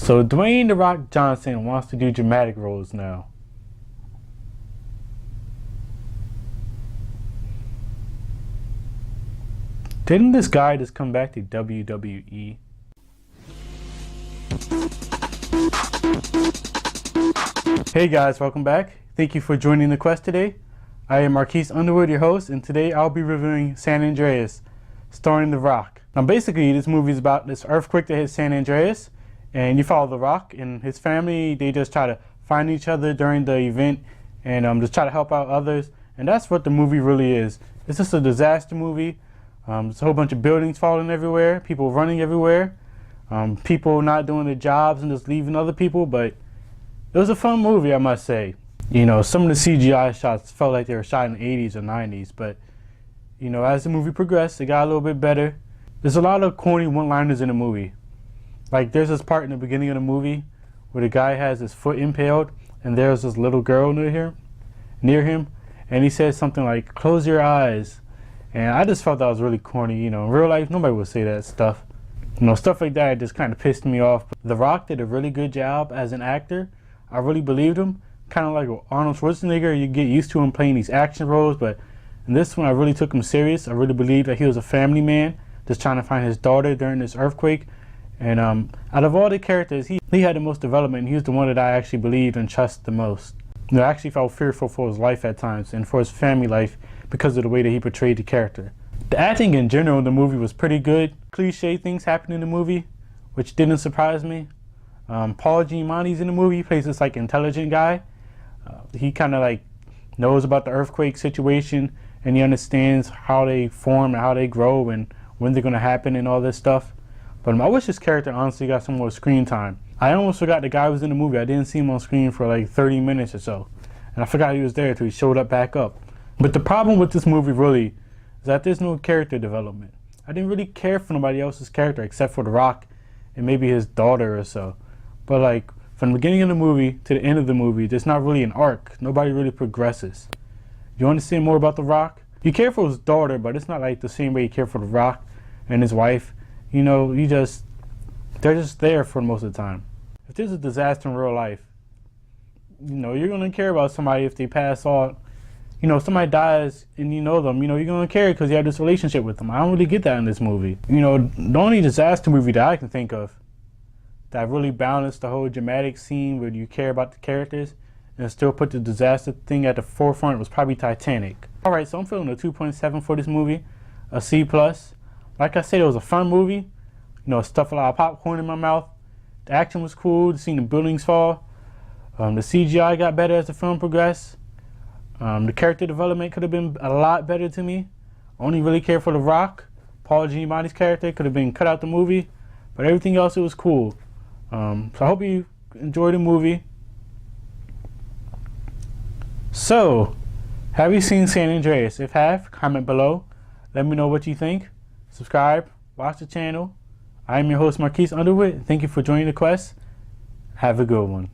So Dwayne "The Rock" Johnson wants to do dramatic roles now. Didn't this guy just come back to WWE? Hey guys, welcome back. Thank you for joining the quest today. I am Marques Underwood, your host, and today I'll be reviewing San Andreas, starring The Rock. Now basically this movie is about this earthquake that hit San Andreas, and you follow The Rock and his family. They just try to find each other during the event and just try to help out others, and that's what the movie really is. It's just a disaster movie. There's a whole bunch of buildings falling everywhere, people running everywhere, people not doing their jobs and just leaving other people, but it was a fun movie, I must say. You know, some of the CGI shots felt like they were shot in the 80s or 90s, but you know, as the movie progressed, it got a little bit better. There's a lot of corny one-liners in the movie. Like there's this part in the beginning of the movie where the guy has his foot impaled and there's this little girl near him, and he says something like, "Close your eyes." And I just felt that was really corny. You know, in real life, nobody would say that stuff. You know, stuff like that just kind of pissed me off. But The Rock did a really good job as an actor. I really believed him. Kind of like Arnold Schwarzenegger, you get used to him playing these action roles, but in this one, I really took him serious. I really believed that he was a family man, just trying to find his daughter during this earthquake. And out of all the characters, he had the most development. He was the one that I actually believed and trusted the most. You know, I actually felt fearful for his life at times and for his family life because of the way that he portrayed the character. The acting in general in the movie was pretty good. Cliche things happened in the movie, which didn't surprise me. Paul Giamatti's in the movie. He plays this like intelligent guy. He kind of like knows about the earthquake situation, and he understands how they form and how they grow and when they're going to happen and all this stuff. But I wish his character honestly got some more screen time. I almost forgot the guy was in the movie. I didn't see him on screen for like 30 minutes or so, and I forgot he was there until he showed up back up. But the problem with this movie really is that there's no character development. I didn't really care for nobody else's character except for The Rock and maybe his daughter or so. But like from the beginning of the movie to the end of the movie, there's not really an arc. Nobody really progresses. You understand more about The Rock? You care for his daughter, but it's not like the same way you care for The Rock and his wife. You know, they're just there for most of the time. If there's a disaster in real life, you know, you're gonna care about somebody if they pass on. You know, if somebody dies and you know them, you know, you're gonna care because you have this relationship with them. I don't really get that in this movie. You know, the only disaster movie that I can think of that really balanced the whole dramatic scene where you care about the characters and still put the disaster thing at the forefront was probably Titanic. Alright, so I'm feeling a 2.7 for this movie, a C+. Like I said, it was a fun movie. You know, stuffed a lot of popcorn in my mouth. The action was cool, seeing the buildings fall. The CGI got better as the film progressed. The character development could have been a lot better to me. I only really care for The Rock. Paul Giamatti's character could have been cut out the movie, but everything else, it was cool. So I hope you enjoyed the movie. So, have you seen San Andreas? If have, comment below. Let me know what you think. Subscribe, watch the channel. I am your host, Marques Underwood. Thank you for joining the quest. Have a good one.